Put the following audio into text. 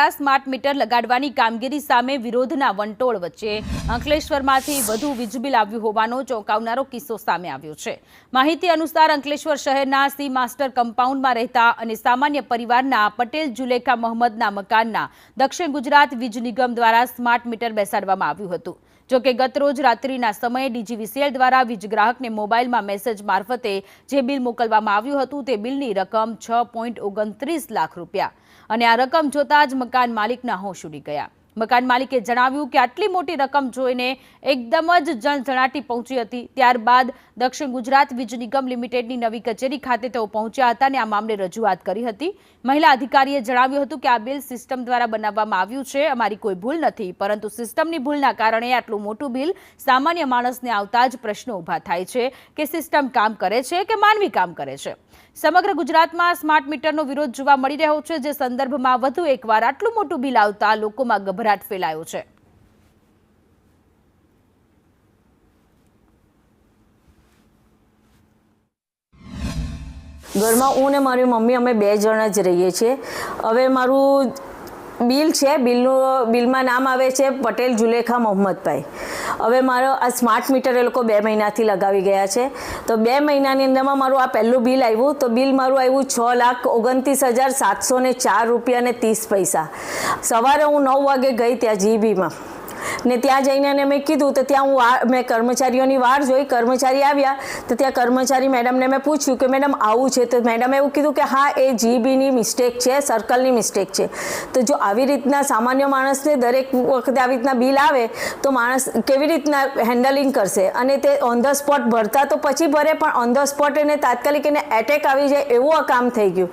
Smart meter લગાડવાની કામગીરી સામે વિરોધના વંટોળ વચ્ચે અંકલેશ્વરમાંથી વધુ વીજ બિલ આવ્યું હોવાનો ચોંકાવનારો કિસ્સો સામે આવ્યો છે। માહિતી અનુસાર અંકલેશ્વર શહેરના સી માસ્ટર કમ્પાઉન્ડમાં રહેતા અને સામાન્ય પરિવારના પટેલ જુલેખા મોહમ્મદના મકાનના દક્ષિણ ગુજરાત વીજ નિગમ દ્વારા સ્માર્ટ મીટર બેસાડવામાં આવ્યું હતું। જો કે ગતરોજ રાત્રિના સમયે ડીજીવીસીએલ દ્વારા વીજ ગ્રાહકને મોબાઈલમાં મેસેજ મારફતે જે બિલ મોકલવામાં આવ્યું હતું તે બિલની રકમ 6.29 લાખ રૂપિયા અને આ રકમ જોતા જ મકાન માલિકના હોશ ઉડી ગયા। મકાન માલિકે જણાવ્યું કે આટલી મોટી રકમ જોઈને એકદમ જ જણઝણાટી પહોંચી હતી। ત્યારબાદ દક્ષિણ ગુજરાત વીજ નિગમ લિમિટેડની નવી કચેરી ખાતે તેઓ પહોંચ્યા હતા અને આ મામલે રજૂઆત કરી હતી। મહિલા અધિકારીએ જણાવ્યું હતું કે આ બિલ સિસ્ટમ દ્વારા બનાવવામાં આવ્યું છે, અમારી કોઈ ભૂલ નથી, પરંતુ સિસ્ટમની ભૂલના કારણે આટલું મોટું બિલ સામાન્ય માણસને આવતા જ પ્રશ્નો ઊભા થાય છે કે સિસ્ટમ કામ કરે છે કે માનવી કામ કરે છે। સમગ્ર ગુજરાતમાં સ્માર્ટ મીટરનો વિરોધ જોવા મળી રહ્યો છે, જે સંદર્ભમાં વધુ એકવાર આટલું મોટું બિલ આવતા લોકોમાં ગભરાટ ફેલાયો છે। ઘરમાં હું ને મારી મમ્મી અમે 2 જણ જ રહીએ છીએ। હવે મારું બિલ છે, બિલમાં નામ આવે છે પટેલ જુલેખા મોહમ્મદભાઈ। હવે મારો આ સ્માર્ટ મીટર એ લોકો 2 મહિનાથી લગાવી ગયા છે, તો 2 મહિનાની અંદરમાં મારું આ પહેલું બિલ આવ્યું, તો બિલ મારું આવ્યું 6,29,704 રૂપિયા અને 30 પૈસા। સવારે હું 9 વાગે ગઈ ત્યાં જીબીમાં ને ત્યાં જઈને મેં કીધું, તો ત્યાં મેં કર્મચારીઓની વાર જોઈ, કર્મચારી આવ્યા તો ત્યાં કર્મચારી મેડમને મેં પૂછ્યું કે મેડમ આવું છે, તો મેડમે એવું કીધું કે હા એ જીબીની મિસ્ટેક છે, સર્કલની મિસ્ટેક છે। તો જો આવી રીતના સામાન્ય માણસને દરેક વખતે આવી રીતના બિલ આવે તો માણસ કેવી રીતના હેન્ડલિંગ કરશે, અને તે ઓન ધ સ્પોટ ભરતા તો પછી ભરે, પણ ઓન ધ સ્પોટ એને તાત્કાલિક એને એટેક આવી જાય એવું આ કામ થઈ ગયું।